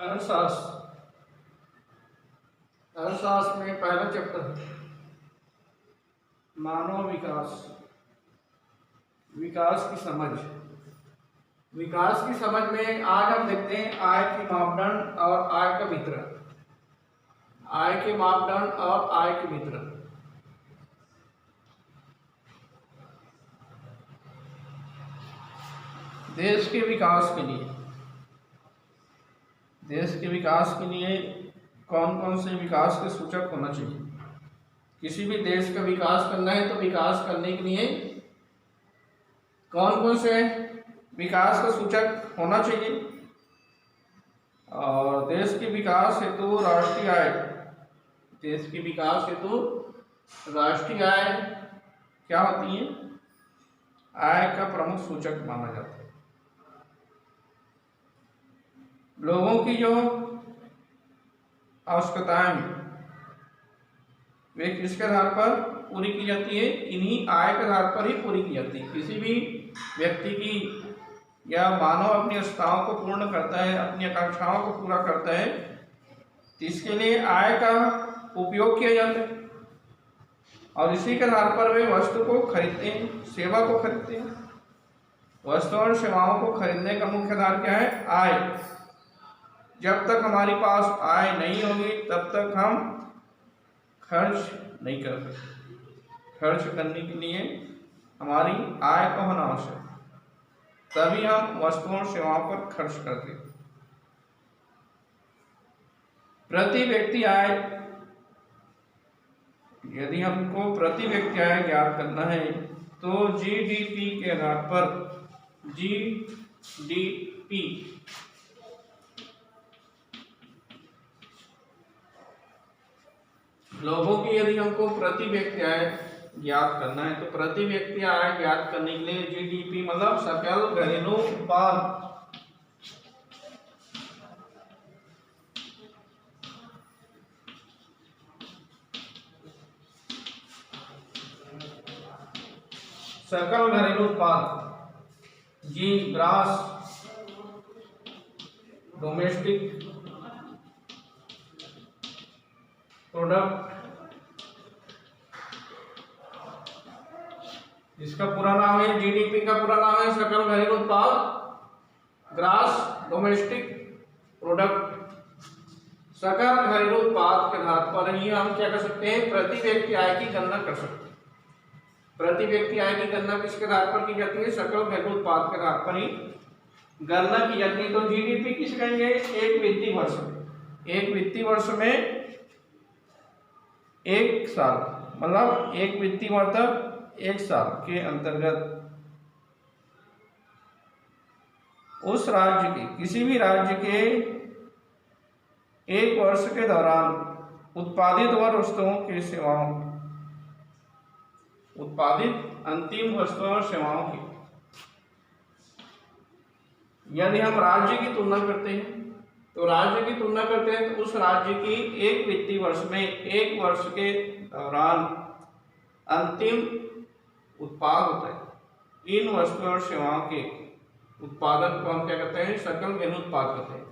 अर्थशास्त्र। अर्थशास्त्र में पहला चैप्टर मानव विकास। विकास की समझ। विकास की समझ में आज हम देखते हैं आय के मापदंड और आय का वितरण। आय के मापदंड और आय के वितरण। देश के विकास के लिए कौन कौन से विकास के सूचक होना चाहिए। किसी भी देश का विकास करना है तो विकास करने के लिए कौन कौन से विकास का सूचक होना चाहिए। और देश के विकास हेतु राष्ट्रीय आय, देश के विकास हेतु राष्ट्रीय आय क्या होती है, आय का प्रमुख सूचक माना जाता है। लोगों की जो आवश्यकताएं वे किसके आधार पर पूरी की जाती है, इन्हीं आय के आधार पर ही पूरी की जाती है। किसी भी व्यक्ति की या मानव अपनी आवश्यकताओं को पूर्ण करता है, अपनी आकांक्षाओं को पूरा करता है, तो इसके लिए आय का उपयोग किया जाता है और इसी के आधार पर वे वस्तु को खरीदते हैं, सेवा को खरीदते हैं। वस्तु और सेवाओं को खरीदने का मुख्य आधार क्या है, आय। जब तक हमारे पास आय नहीं होगी तब तक हम खर्च नहीं कर सकते। खर्च करने के लिए हमारी आय का होना आवश्यक है, तभी हम वस्तुओं और सेवाओं पर खर्च करते हैं। प्रति व्यक्ति आय, यदि हमको प्रति व्यक्ति आय ज्ञात करना है तो जीडीपी के आधार पर, जीडीपी लोगों की यदि हमको प्रति व्यक्ति आय ज्ञात करना है तो प्रति व्यक्ति आय ज्ञात करने के लिए जीडीपी मतलब सकल घरेलू उत्पाद, सकल घरेलू उत्पाद, जी ग्रास डोमेस्टिक प्रोडक्ट, इसका पूरा नाम है, जीडीपी का पूरा नाम है सकल घरेलू उत्पाद, ग्रास डोमेस्टिक प्रोडक्ट। सकल घरेलू उत्पाद के आधार पर ही हम क्या कर सकते हैं, प्रति व्यक्ति आय की गणना कर सकते हैं। प्रति व्यक्ति आय की गणना किसके आधार पर की जाती है, सकल घरेलू उत्पाद के आधार पर ही गणना की जाती है। तो जीडीपी किस कहेंगे, एक वित्तीय वर्ष में, एक वित्तीय वर्ष में एक साल, मतलब एक वित्तीय वर्ष एक साल के अंतर्गत उस राज्य के, किसी भी राज्य के एक वर्ष के दौरान उत्पादित वस्तुओं की सेवाओं, उत्पादित अंतिम वस्तुओं और सेवाओं की, यदि हम राज्य की तुलना करते हैं तो राज्य की तुलना करते हैं तो उस राज्य की एक वित्तीय वर्ष में, एक वर्ष के दौरान अंतिम उत्पाद होता है। इन वस्तुओं और सेवाओं के उत्पादन को हम क्या कहते हैं, सकल घरेलू उत्पाद कहते हैं।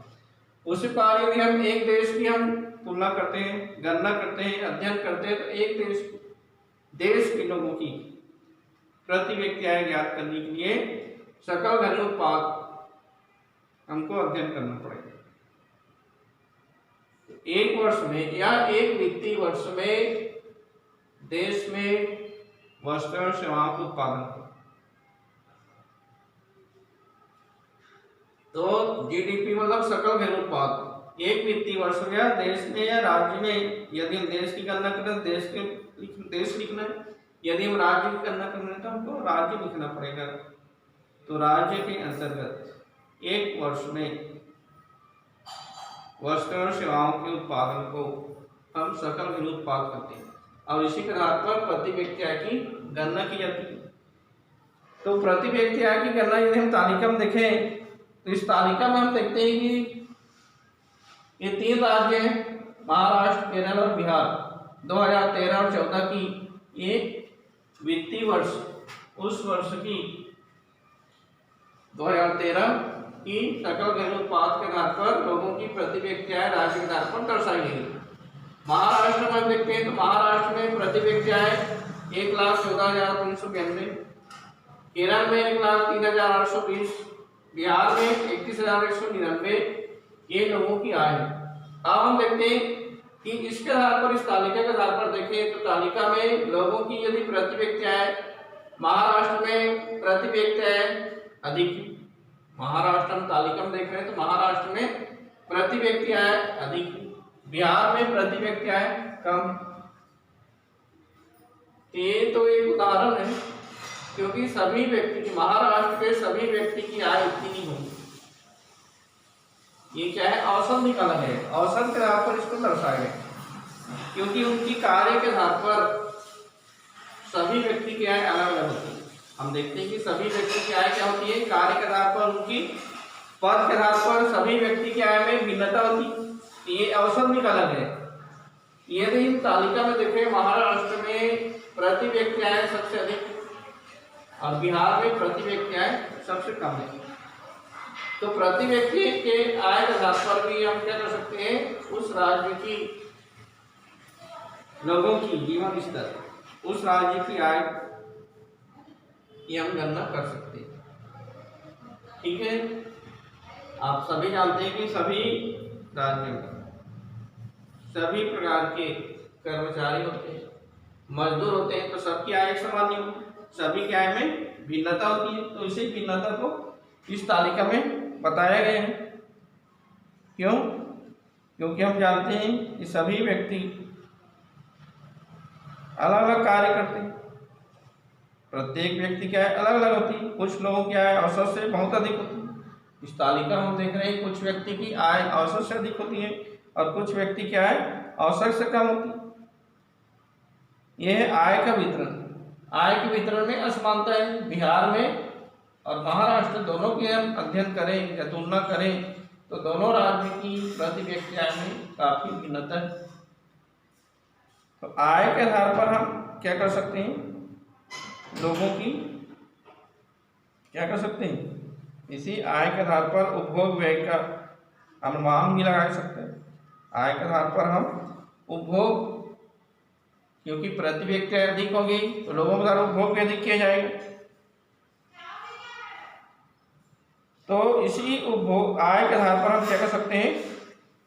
उसी प्रकार यदि हम एक देश की हम तुलना करते हैं, गणना करते हैं, अध्ययन करते हैं, तो एक देश के लोगों की प्रति व्यक्ति आय ज्ञात करने के लिए सकल घरेलू उत्पाद हमको अध्ययन करना पड़ेगा। एक वर्ष में या एक वित्तीय वर्ष में देश में वस्तु और सेवाओं का उत्पादन हो तो जीडीपी मतलब सकल घरेलू उत्पाद। एक वित्तीय वर्ष हो गया देश में या राज्य में, यदि हम देश की गणना करें तो देश लिखना है, यदि हम राज्य की गणना करना है तो हमको राज्य लिखना पड़ेगा। तो राज्य के अंतर्गत एक वर्ष में वस्तु और सेवाओं के उत्पादन को हम सकल घरेलू उत्पाद कहते हैं और इसी के आधार पर प्रति व्यक्ति आय की गणना की जाती है। तो प्रति व्यक्ति आय की गणना यदि हम तालिका में देखें तो इस तालिका में हम देखते हैं कि ये 3 राज्य हैं, महाराष्ट्र, केरल और बिहार। 2013 और 14 की ये वित्तीय वर्ष, उस वर्ष की 2013 कि सकल घरेलू उत्पाद के आधार पर लोगों की प्रति व्यक्ति आय राज्य के आधार पर दर्शाई गई। महाराष्ट्र में देखते हैं तो महाराष्ट्र में प्रति व्यक्ति आय 1,14,392, केरल में 1,03,820, बिहार में 31,199 ये लोगों की आय है। अब हम देखते हैं कि इसके आधार पर, इस तालिका के आधार पर देखें तो तालिका में लोगों की यदि प्रति व्यक्ति आय महाराष्ट्र में प्रति व्यक्ति आय अधिक है। महाराष्ट्र हम तालिका में देख रहे हैं तो महाराष्ट्र में प्रति व्यक्ति आय अधिक है, बिहार में प्रति व्यक्ति आय कम। ये तो एक उदाहरण है, क्योंकि सभी व्यक्ति की, महाराष्ट्र के सभी व्यक्ति की आय इतनी नहीं होगी। ये क्या है, औसत निकाला है, औसत के आधार पर इसको दर्शाया गया, क्योंकि उनकी कार्य के आधार पर सभी व्यक्ति की आय अलग अलग होती है। हम देखते हैं कि सभी व्यक्ति की आय क्या होती है, कार्य के आधार पर, उनकी पद के आधार पर सभी व्यक्ति की आय में भिन्नता होती है। ये औसत निकाला गया। यदि हम तालिका में देखें, महाराष्ट्र में प्रति व्यक्ति आय सबसे अधिक और बिहार में प्रति व्यक्ति आय सबसे कम है। तो प्रति व्यक्ति के आय के आधार पर भी हम क्या कर सकते हैं, उस राज्य की लोगों की जीवन स्तर, उस राज्य की आय की हम गणना कर सकते हैं। ठीक है, आप सभी जानते हैं कि सभी राज्यों में सभी प्रकार के कर्मचारी होते हैं, मजदूर होते हैं, तो सबकी आय समान नहीं होती, सभी की आय में भिन्नता होती है। तो इसी भिन्नता को इस तालिका में बताया गया है। क्यों? क्योंकि हम जानते हैं कि सभी व्यक्ति अलग अलग कार्य करते हैं, प्रत्येक व्यक्ति की आय अलग अलग होती है। कुछ लोगों की आय औसत से बहुत अधिक होती है। इस तालिका में हम देख रहे हैं कुछ व्यक्ति की आय औसत से अधिक होती है और कुछ व्यक्ति की आय औसत से कम होती है। यह है आय का वितरण। आय के वितरण में असमानता है। बिहार में और महाराष्ट्र दोनों की हम अध्ययन करें या तुलना करें तो दोनों राज्य की प्रति व्यक्ति आय में काफी भिन्नता है। तो आय के आधार पर हम क्या कर सकते हैं, लोगों की क्या कर सकते हैं, इसी आय के आधार पर उपभोग व्यय का अनुमान भी लगा सकते हैं। आय के आधार पर हम उपभोग, क्योंकि प्रति व्यक्ति अधिक होगी तो लोगों के द्वारा उपभोग भी अधिक किया जाएगा। तो इसी उपभोग आय के आधार पर हम क्या कर सकते हैं,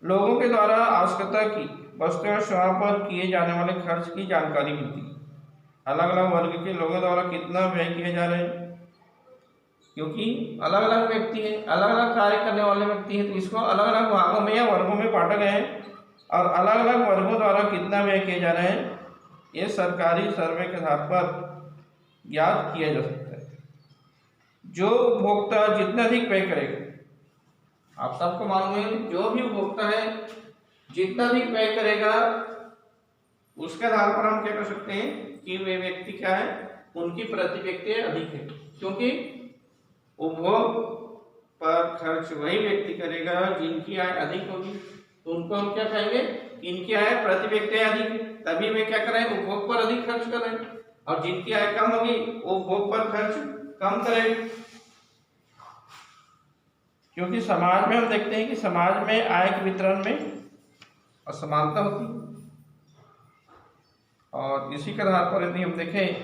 लोगों के द्वारा आवश्यकता की वस्तुओं और सेवाओं पर किए जाने वाले खर्च की जानकारी मिलती है। अलग अलग वर्ग के लोगों द्वारा कितना व्यय किए जा रहे हैं, क्योंकि अलग अलग व्यक्ति हैं, अलग अलग कार्य करने वाले व्यक्ति हैं, तो इसको अलग अलग भागों में या वर्गों में बांटा गया है और अलग अलग वर्गों द्वारा कितना व्यय किए जा रहे हैं ये सरकारी सर्वे के आधार पर ज्ञात किया जा सकता है। जो उपभोक्ता जितना अधिक व्यय करेगा, आप सबको मालूम है, जो भी उपभोक्ता है जितना अधिक व्यय करेगा उसके आधार पर हम क्या कर सकते हैं कि वे व्यक्ति क्या है, उनकी प्रति व्यक्ति अधिक है। क्योंकि उपभोग पर खर्च वही व्यक्ति करेगा जिनकी आय अधिक होगी, तो उनको हम क्या कहेंगे, इनकी आय प्रति व्यक्ति अधिक है, तभी वे क्या करें, उपभोग पर अधिक खर्च करें, और जिनकी आय कम होगी वो उपभोग पर खर्च कम करें। क्योंकि समाज में हम देखते हैं कि समाज में आय के वितरण में असमानता होती है, और इसी के आधार पर यदि हम देखें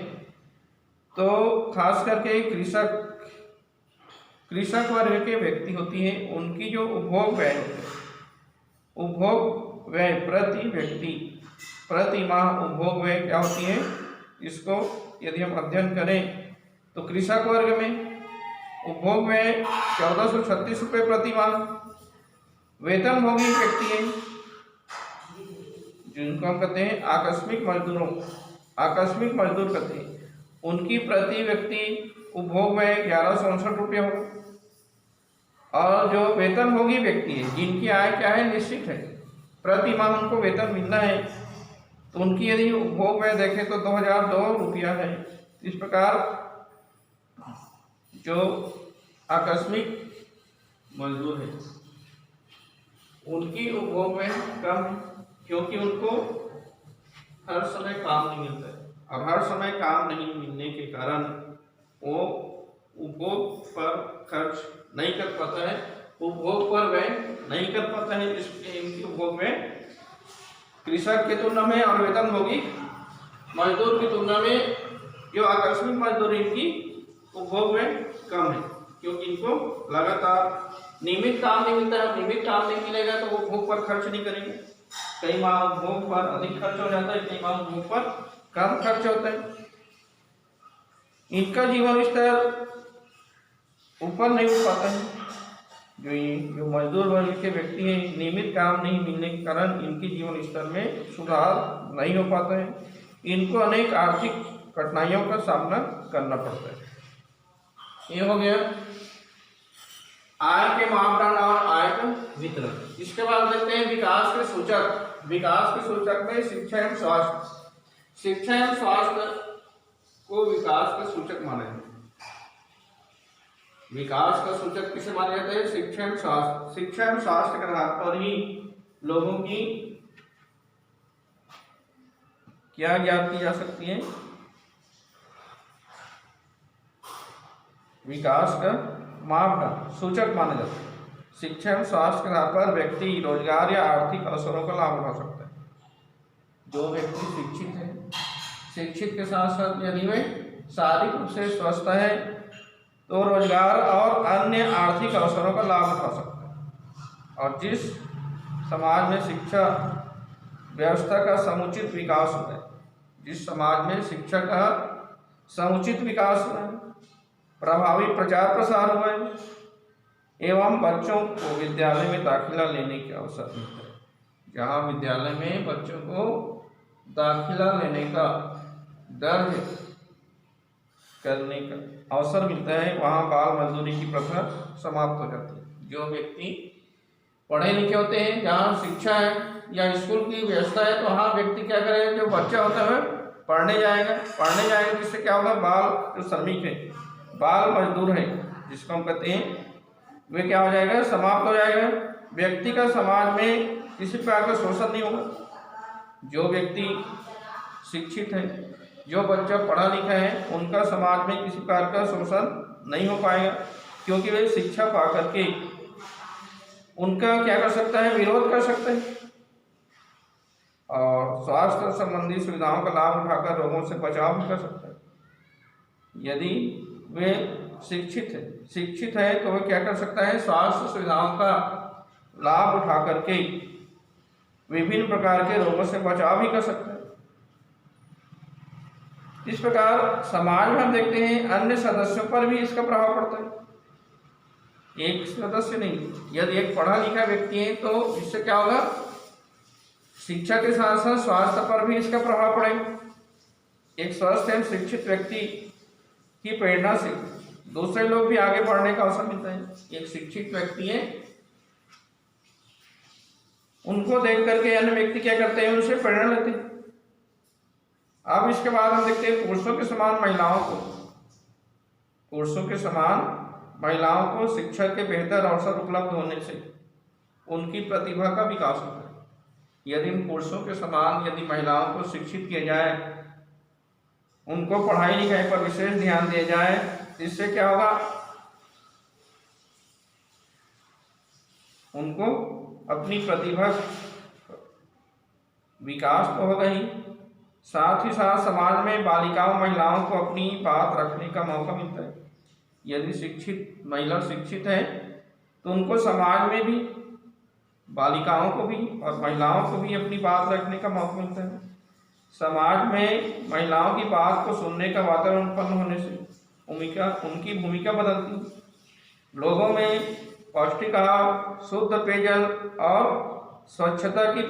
तो खास करके कृषक वर्ग के व्यक्ति होती हैं, उनकी जो उपभोग व्यय होते हैं, उपभोग व्यय प्रति व्यक्ति प्रति माह उपभोग व्यय क्या होती है, इसको यदि हम अध्ययन करें तो कृषक वर्ग में उपभोग व्यय 1436 रुपये प्रति माह। वेतनभोगी व्यक्ति हैं जिनको हम कहते हैं आकस्मिक मजदूर कहते हैं, उनकी प्रति व्यक्ति उपभोग व्यय 1159 रुपये होगा। और जो वेतनभोगी व्यक्ति है जिनकी आय क्या है, निश्चित है, प्रति माह उनको वेतन मिलना है, तो उनकी यदि उपभोग व्यय देखें तो 2002 रुपया है। इस प्रकार जो आकस्मिक मजदूर है उनकी उपभोग व्यय कम है, क्योंकि उनको हर समय काम नहीं मिलता है, और हर समय काम नहीं मिलने के कारण वो उपभोग पर खर्च नहीं कर पाता है, उपभोग पर व्यय नहीं कर पाता है, इसलिए इनकी उपभोग व्यय कृषक की तुलना में और वेतनभोगी मजदूर की तुलना में जो आकस्मिक मजदूर इनकी उपभोग व्यय कम है, क्योंकि इनको लगातार नियमित काम नहीं मिलता है। नियमित काम नहीं मिलेगा तो वो उपभोग पर खर्च नहीं करेंगे। कई माह उपभोग पर अधिक खर्च हो जाता है, कई माह उपभोग पर कम खर्च होता है। इनका जीवन स्तर ऊपर नहीं उठ पाता है। जो मजदूर वर्ग के व्यक्ति हैं, नियमित काम नहीं मिलने के कारण इनके जीवन स्तर में सुधार नहीं हो पाता है। इनको अनेक आर्थिक कठिनाइयों का सामना करना पड़ता है। ये हो गया आय के मापदंड और आय का वितरण। इसके बाद देखते हैं विकास के सूचक। विकास के सूचक में शिक्षा एवं स्वास्थ्य। शिक्षा एवं स्वास्थ्य को विकास का सूचक माना जाता है। विकास का सूचक किसे माना जाता है? शिक्षा एवं स्वास्थ्य। शिक्षा एवं स्वास्थ्य के आधार पर ही लोगों की क्या ज्ञात की जा सकती है? विकास का मापदंड सूचक माना जाता है। शिक्षा एवं स्वास्थ्य के आधार पर व्यक्ति रोजगार या आर्थिक अवसरों का लाभ उठा सकता है। जो व्यक्ति शिक्षित है, शिक्षित के साथ साथ यदि वे शारीरिक रूप से स्वस्थ है तो रोजगार और अन्य आर्थिक अवसरों का लाभ उठा सकता है। और जिस समाज में शिक्षा व्यवस्था का समुचित विकास होता है, जिस समाज में शिक्षा का समुचित विकास हुआ है, प्रभावी प्रचार प्रसार हुआ है एवं बच्चों को विद्यालय में दाखिला लेने के अवसर मिलता है। जहाँ विद्यालय में बच्चों को दाखिला लेने का दर्ज करने का अवसर मिलता है, वहाँ बाल मजदूरी की प्रथा समाप्त हो जाती है। जो व्यक्ति पढ़े लिखे होते हैं, जहाँ शिक्षा है या स्कूल की व्यवस्था है, तो वहाँ व्यक्ति क्या करेगा? जो बच्चा होता है पढ़ने जाएगा जिससे क्या होगा? बाल जो श्रमिक है, बाल मजदूर है जिसको हम कहते हैं, वे क्या हो जाएगा? समाप्त हो जाएगा। व्यक्ति का समाज में किसी प्रकार का शोषण नहीं होगा। जो व्यक्ति शिक्षित है, जो बच्चा पढ़ा लिखा है, उनका समाज में किसी प्रकार का शोषण नहीं हो पाएगा, क्योंकि वे शिक्षा पा करके उनका क्या कर सकता है? विरोध कर सकते हैं। और स्वास्थ्य संबंधी सुविधाओं का लाभ उठाकर रोगों से बचाव भी कर सकता है। यदि वे शिक्षित है तो वह क्या कर सकता है? स्वास्थ्य सुविधाओं का लाभ उठा करके विभिन्न प्रकार के रोगों से बचाव भी कर सकता है। इस प्रकार समाज में हम देखते हैं अन्य सदस्यों पर भी इसका प्रभाव पड़ता है। एक सदस्य नहीं, यदि एक पढ़ा लिखा व्यक्ति है तो इससे क्या होगा? शिक्षा के साथ साथ स्वास्थ्य पर भी इसका प्रभाव पड़ेगा। एक स्वस्थ एवं शिक्षित व्यक्ति की प्रेरणा से दूसरे लोग भी आगे बढ़ने का अवसर मिलता है। एक शिक्षित व्यक्ति है, उनको देख करके अन्य व्यक्ति क्या करते हैं? उनसे प्रेरणा लेते हैं। अब इसके बाद हम देखते हैं पुरुषों के समान महिलाओं को शिक्षा के बेहतर अवसर उपलब्ध होने से उनकी प्रतिभा का विकास होता है। यदि पुरुषों के समान यदि महिलाओं को शिक्षित किया जाए, उनको पढ़ाई लिखाई पर विशेष ध्यान दिया जाए, इससे क्या होगा? उनको अपनी प्रतिभा विकास तो होगा ही, साथ ही साथ समाज में बालिकाओं महिलाओं को अपनी बात रखने का मौका मिलता है। यदि महिला शिक्षित है तो उनको समाज में भी, बालिकाओं को भी और महिलाओं को भी अपनी बात रखने का मौका मिलता है। समाज में महिलाओं की बात को सुनने का वातावरण उत्पन्न होने से उनकी भूमिका बदलती है। लोगों में पौष्टिक आहार, शुद्ध पेयजल और स्वच्छता की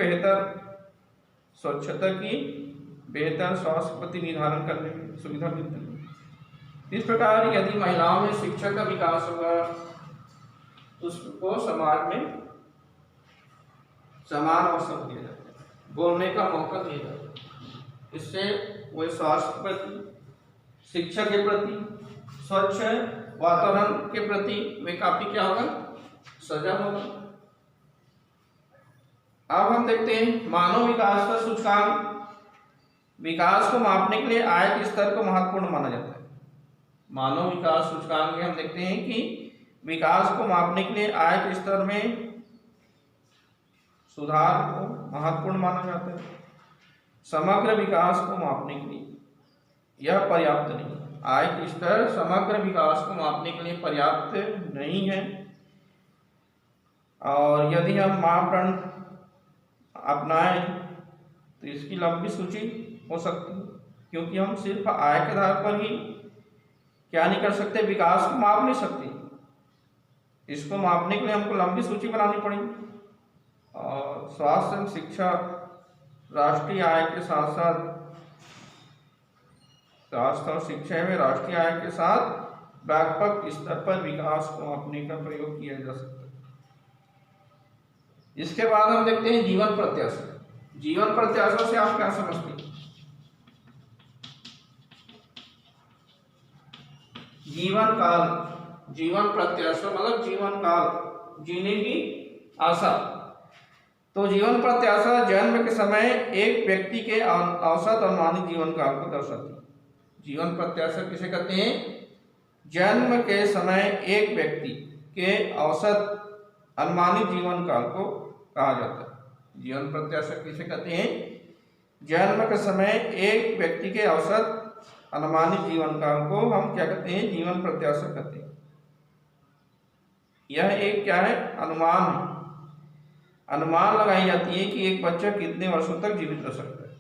बेहतर स्वास्थ्य प्रति निर्धारण करने में सुविधा मिलती है। इस प्रकार यदि महिलाओं में शिक्षा का विकास होगा, उसको समाज में समान अवसर दिया जाता है, बोलने का मौका दिया जाता है। इससे वे स्वास्थ्य के प्रति, शिक्षा के प्रति, स्वच्छ वातावरण के प्रति वे काफी क्या होगा? सजग होगा। अब हम देखते हैं मानव विकास का सूचकांक। विकास को मापने के लिए आय के स्तर को महत्वपूर्ण माना जाता है। मानव विकास सूचकांक में हम देखते हैं कि विकास को मापने के लिए आय के स्तर में सुधार को महत्वपूर्ण माना जाता है। समग्र विकास को मापने के लिए यह पर्याप्त नहीं है। आय के स्तर समग्र विकास को मापने के लिए पर्याप्त नहीं है, और यदि हम मापदंड अपनाएं तो इसकी लंबी सूची हो सकती है, क्योंकि हम सिर्फ आय के आधार पर ही क्या नहीं कर सकते, विकास को माप नहीं सकते। इसको मापने के लिए हमको लंबी सूची बनानी पड़ेगी। और स्वास्थ्य एवं शिक्षा राष्ट्रीय आय के साथ साथ, स्वास्थ्य और शिक्षा में राष्ट्रीय आय के साथ व्यापक स्तर पर विकास को मापने का प्रयोग किया जा सकता है। इसके बाद हम देखते हैं जीवन प्रत्याशा। जीवन प्रत्याशा से आप क्या समझते हैं? जीवन काल, जीवन प्रत्याशा मतलब जीवन काल, जीने की आशा। तो जीवन प्रत्याशा जन्म के समय एक व्यक्ति के औसत अनुमानित जीवन काल को दर्शाती है। जीवन प्रत्याशा किसे कहते हैं? जन्म के समय एक व्यक्ति के औसत अनुमानित जीवन काल को कहा जाता है। जीवन प्रत्याशा किसे कहते हैं? जन्म के समय एक व्यक्ति के औसत अनुमानित जीवन काल को हम क्या कहते हैं? जीवन प्रत्याशा कहते हैं। यह एक क्या है? अनुमान है। अनुमान लगाई जाती है कि एक बच्चा कितने वर्षों तक जीवित रह सकता है।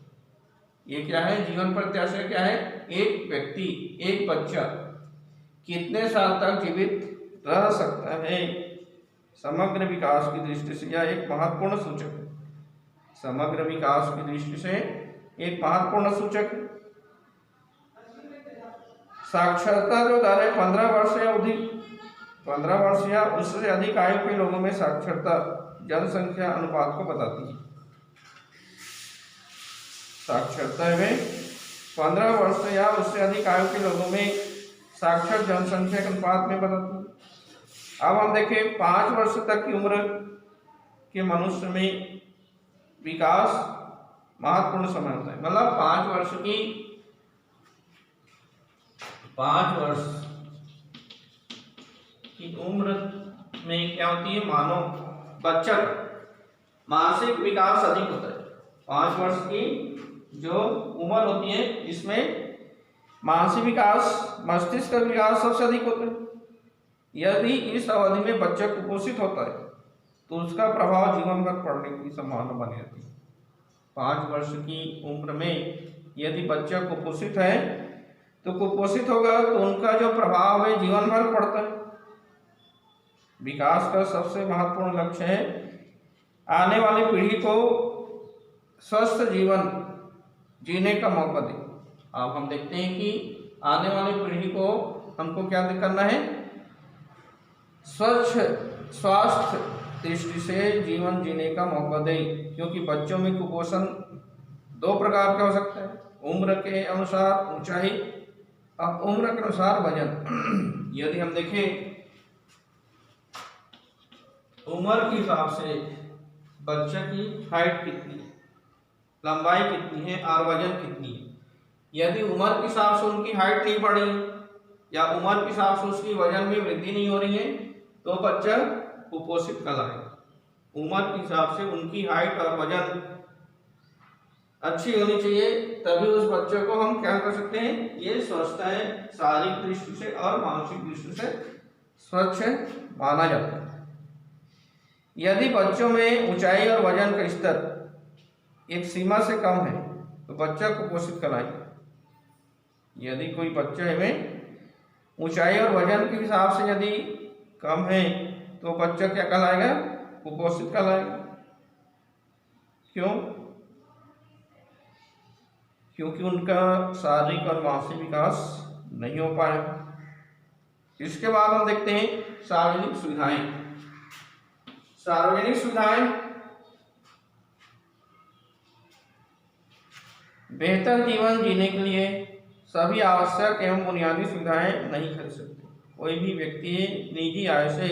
ये क्या है? जीवन प्रत्याशा क्या है? एक व्यक्ति, एक बच्चा कितने साल तक जीवित रह सकता है। समग्र विकास की दृष्टि से यह एक महत्वपूर्ण सूचक है। समग्र विकास की दृष्टि से एक महत्वपूर्ण सूचक है। साक्षरता जो दर है 15 वर्ष या अधिक, 15 वर्ष या उससे अधिक आयु के लोगों में साक्षरता जनसंख्या अनुपात को बताती है। साक्षरता में 15 वर्ष या उससे अधिक आयु के लोगों में साक्षर जनसंख्या के अनुपात में बताती है। अब हम देखें 5 वर्ष तक की उम्र के मनुष्य में विकास महत्वपूर्ण समय होता है। मतलब 5 वर्ष की उम्र में क्या होती है? मानव बच्चा मानसिक विकास अधिक होता है। 5 वर्ष की जो उम्र होती है इसमें मानसिक विकास, मस्तिष्क का विकास सबसे अधिक होता है। यदि इस अवधि में बच्चा कुपोषित होता है तो उसका प्रभाव जीवन भर पड़ने की संभावना बनी रहती है। 5 वर्ष की उम्र में यदि बच्चा कुपोषित है तो कुपोषित होगा तो उनका जो प्रभाव है जीवन भर पड़ता है। विकास का सबसे महत्वपूर्ण लक्ष्य है आने वाली पीढ़ी को स्वस्थ जीवन जीने का मौका दे। अब हम देखते हैं कि आने वाली पीढ़ी को हमको क्या करना है? स्वच्छ स्वास्थ्य दृष्टि से जीवन जीने का मौका दे, क्योंकि बच्चों में कुपोषण 2 प्रकार का हो सकता है। उम्र के अनुसार ऊंचाई और उम्र के अनुसार वजन। यदि हम देखें उम्र के हिसाब से बच्चे की हाइट कितनी है, लंबाई कितनी है और वजन कितनी है। यदि उम्र के हिसाब से उनकी हाइट नहीं बढ़ी या उम्र के हिसाब से उसकी वजन में वृद्धि नहीं हो रही है तो बच्चा कुपोषित कहलाएगा। उम्र के हिसाब से उनकी हाइट और वजन अच्छी होनी चाहिए, तभी उस बच्चे को हम क्या कर सकते हैं? ये स्वस्थ है, शारीरिक दृष्टि से और मानसिक दृष्टि से स्वच्छ माना जाता है। यदि बच्चों में ऊंचाई और वजन का स्तर एक सीमा से कम है तो बच्चा कुपोषित कहलाएगा। यदि कोई बच्चे में ऊंचाई और वजन के हिसाब से यदि कम है तो बच्चा क्या कहलाएगा? कुपोषित कहलाएगा। क्यों? क्योंकि उनका शारीरिक और मानसिक विकास नहीं हो पाया। इसके बाद हम देखते हैं सार्वजनिक सुविधाएं। सार्वजनिक सुविधाएं बेहतर जीवन जीने के लिए सभी आवश्यक एवं बुनियादी सुविधाएं नहीं खरीद सकते। कोई भी व्यक्ति निजी आय से,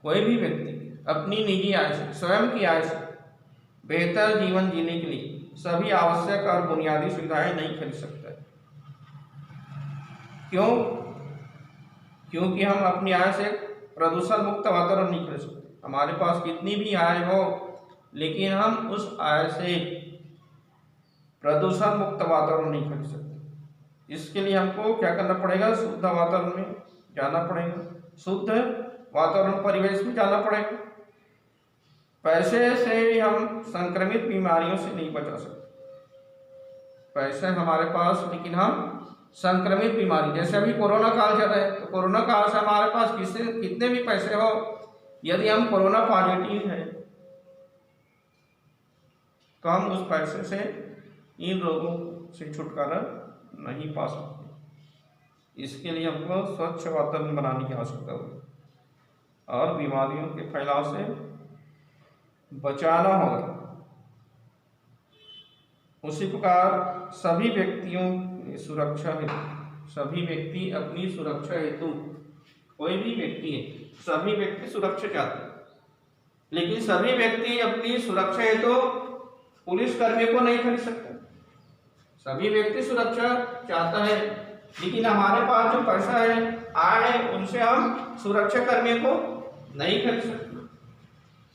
कोई भी व्यक्ति अपनी निजी आय से, स्वयं की आय से बेहतर जीवन जीने के लिए सभी आवश्यक और बुनियादी सुविधाएं नहीं खरीद सकता है। क्यों? क्योंकि हम अपनी आय से प्रदूषण मुक्त वातावरण नहीं खरीद सकते। हमारे पास कितनी भी आय हो, लेकिन हम उस आय से प्रदूषण मुक्त वातावरण नहीं खरीद सकते। इसके लिए हमको क्या करना पड़ेगा? शुद्ध वातावरण में जाना पड़ेगा, शुद्ध वातावरण परिवेश में जाना पड़ेगा। पैसे से हम संक्रमित बीमारियों से नहीं बचा सकते। पैसे हमारे पास, लेकिन हम संक्रमित बीमारी, जैसे अभी कोरोना काल चल रहा है, तो कोरोना काल से हमारे पास कितने भी पैसे हो, यदि हम कोरोना पॉजिटिव है तो हम उस पैसे से इन रोगों से छुटकारा नहीं पा सकते। इसके लिए हमको स्वच्छ वातावरण बनाने की आवश्यकता होगी और बीमारियों के फैलाव से बचाना होगा। उसी प्रकार सभी व्यक्तियों की सुरक्षा हेतु, सभी व्यक्ति अपनी सुरक्षा हेतु, कोई भी व्यक्ति है, सभी व्यक्ति सुरक्षा चाहते हैं, लेकिन सभी व्यक्ति अपनी सुरक्षा हेतु पुलिस कर्मियों को नहीं खरीद सकते। सभी व्यक्ति सुरक्षा चाहता है, लेकिन हमारे पास जो पैसा है, आय है, उनसे हम सुरक्षा कर्मियों को नहीं खरीद सकते।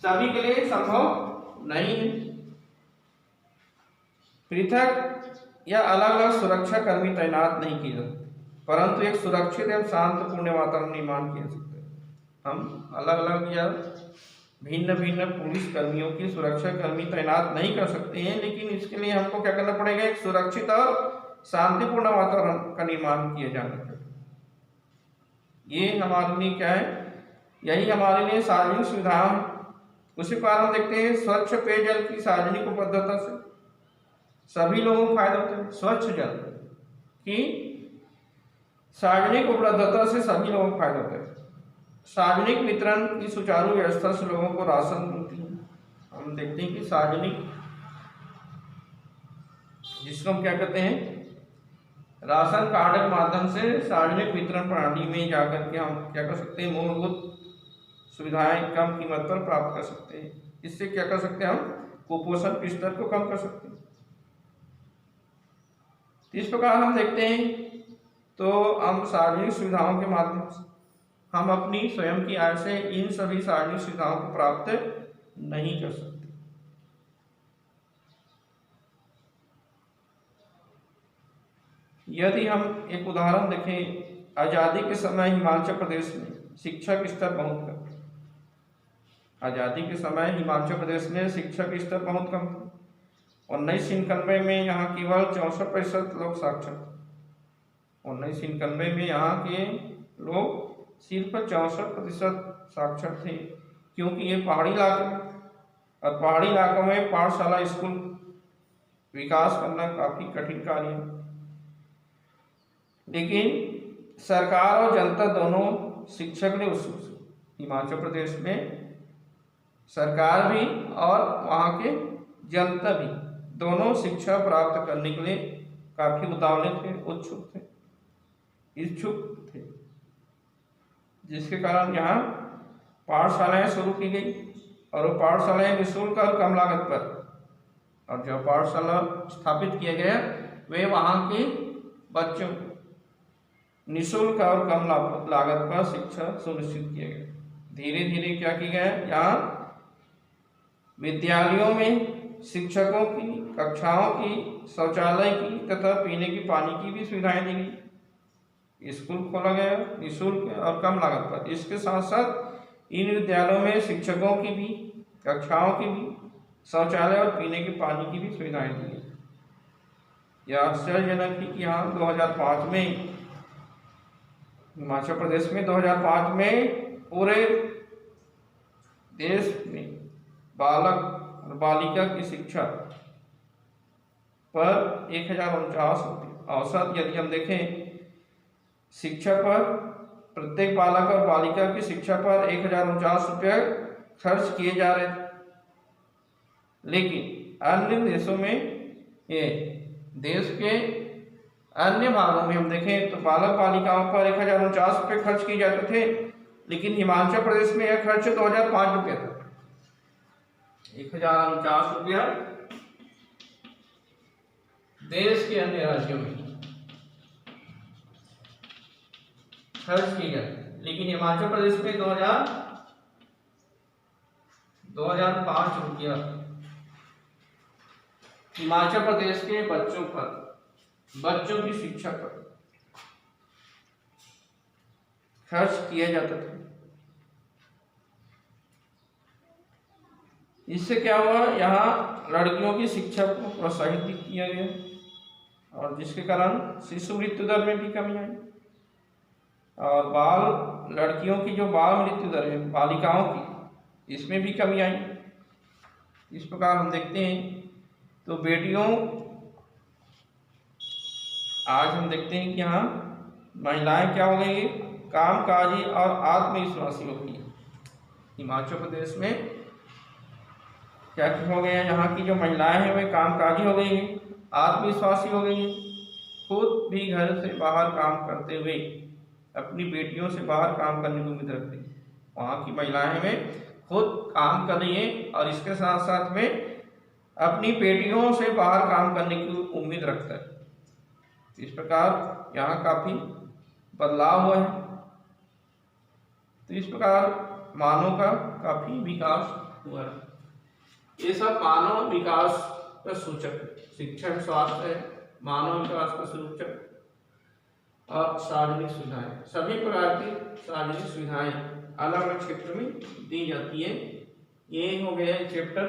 सभी के लिए संभव नहीं है। पृथक या अलग अलग सुरक्षा कर्मी तैनात नहीं किए जाते, परंतु एक सुरक्षित एवं शांतिपूर्ण वातावरण निर्माण किया सकते हैं। हम अलग अलग या भिन्न भिन्न पुलिस कर्मियों की सुरक्षा कर्मी तैनात नहीं कर सकते हैं, लेकिन इसके लिए हमको क्या करना पड़ेगा? एक सुरक्षित और शांतिपूर्ण वातावरण का निर्माण किया जाना चाहिए। ये हमारे लिए क्या है? यही हमारे लिए सार्वजनिक सुविधाएं। उसी कारण हम देखते हैं स्वच्छ पेयजल की सार्वजनिक उपलब्धता से सभी लोगों को फायदा होता है। स्वच्छ जल की सार्वजनिक उपलब्धता से सभी लोगों को फायदा होता है। सार्वजनिक वितरण की सुचारू व्यवस्था से लोगों को राशन मिलती है। हम देखते हैं कि सार्वजनिक, जिसको हम क्या कहते हैं, राशन कार्ड के माध्यम से सार्वजनिक वितरण प्रणाली में जाकर के हम क्या कर सकते हैं? मूलभूत सुविधाएं कम कीमत पर प्राप्त कर सकते हैं। इससे क्या कर सकते हैं? हम कुपोषण के स्तर को कम कर सकते हैं। इस प्रकार हम देखते हैं तो हम सार्वजनिक सुविधाओं के माध्यम से हम अपनी स्वयं की आय से इन सभी सार्वजनिक सुविधाओं को प्राप्त नहीं कर सकते। यदि हम एक उदाहरण देखें, आज़ादी के समय हिमाचल प्रदेश में शिक्षा का स्तर बहुत कम। आज़ादी के समय हिमाचल प्रदेश में शिक्षा का स्तर बहुत कम था। 1991 में यहाँ केवल 64% लोग साक्षर थे। 1991 में यहाँ के लोग सिर्फ 64% साक्षर थे, क्योंकि ये पहाड़ी इलाके में, और पहाड़ी इलाकों में पाठशाला स्कूल विकास करना काफी कठिन कार्य है। लेकिन सरकार और जनता दोनों शिक्षा के लिए उत्सुक है। हिमाचल प्रदेश में सरकार भी और वहाँ के जनता भी दोनों शिक्षा प्राप्त करने के लिए काफी उतावले थे, इच्छुक थे, जिसके कारण यहाँ पाठशालाएं शुरू की गई, और वो पाठशालाएं निःशुल्क और कम लागत पर, और जो पाठशाला स्थापित किया गया वे वहाँ के बच्चों को निःशुल्क और कम लागत पर शिक्षा सुनिश्चित किया गया। धीरे धीरे क्या किया गया? यहाँ विद्यालयों में शिक्षकों की, कक्षाओं की, शौचालय की तथा पीने की पानी की भी सुविधाएं दी गई। स्कूल खोला गया निःशुल्क और कम लागत पर। इसके साथ साथ इन विद्यालयों में शिक्षकों की भी, कक्षाओं की भी, शौचालय और पीने के पानी की भी सुविधाएं दी गई। यह आश्चर्यजनक है कि यहाँ 2005 में हिमाचल प्रदेश में 2005 में पूरे देश में बालक और बालिका की शिक्षा पर 1049 रुपये औसत, यदि हम देखें शिक्षा पर, प्रत्येक बालक और बालिका की शिक्षा पर 1049 रुपये खर्च किए जा रहे थे। लेकिन अन्य देशों में, ये देश के अन्य भागों में हम देखें तो बालक बालिकाओं पर 1049 रुपये खर्च किए जाते थे, लेकिन हिमाचल प्रदेश में यह खर्च 2005 रुपये था। 1049 रुपया देश के अन्य राज्यों में। खर्च किए जाते हैं। लेकिन हिमाचल प्रदेश में 2005 रुपया हिमाचल प्रदेश के बच्चों पर, बच्चों की शिक्षा पर खर्च किया जाता था। इससे क्या हुआ, यहाँ लड़कियों की शिक्षा को प्रोत्साहित भी किया गया और जिसके कारण शिशु मृत्यु दर में भी कमी आई और लड़कियों की जो बाल मृत्यु दर है, बालिकाओं की, इसमें भी कमी आई। इस प्रकार हम देखते हैं तो बेटियों, आज हम देखते हैं कि यहाँ महिलाएं क्या हो गई है, कामकाजी और आत्मविश्वासी हो गई। हिमाचल प्रदेश में क्या हो गया, यहाँ की जो महिलाएं हैं वे कामकाजी हो गई हैं, आत्मविश्वासी हो गई हैं, खुद भी घर से बाहर काम करते हुए अपनी बेटियों से बाहर काम करने की उम्मीद रखती है। वहाँ की महिलाएं में खुद काम कर रही हैं और इसके साथ साथ में अपनी बेटियों से बाहर काम करने की उम्मीद रखता है। इस प्रकार यहाँ काफी बदलाव हुआ है। तो इस प्रकार मानव का काफी विकास हुआ है। ये सब मानव विकास का सूचक है। शिक्षण, स्वास्थ्य, मानव विकास का सूचक और सार्वजनिक सुविधाएं, सभी प्रकार की सार्वजनिक सुविधाएं अलग अलग क्षेत्र में दी जाती है। ये हो गया चैप्टर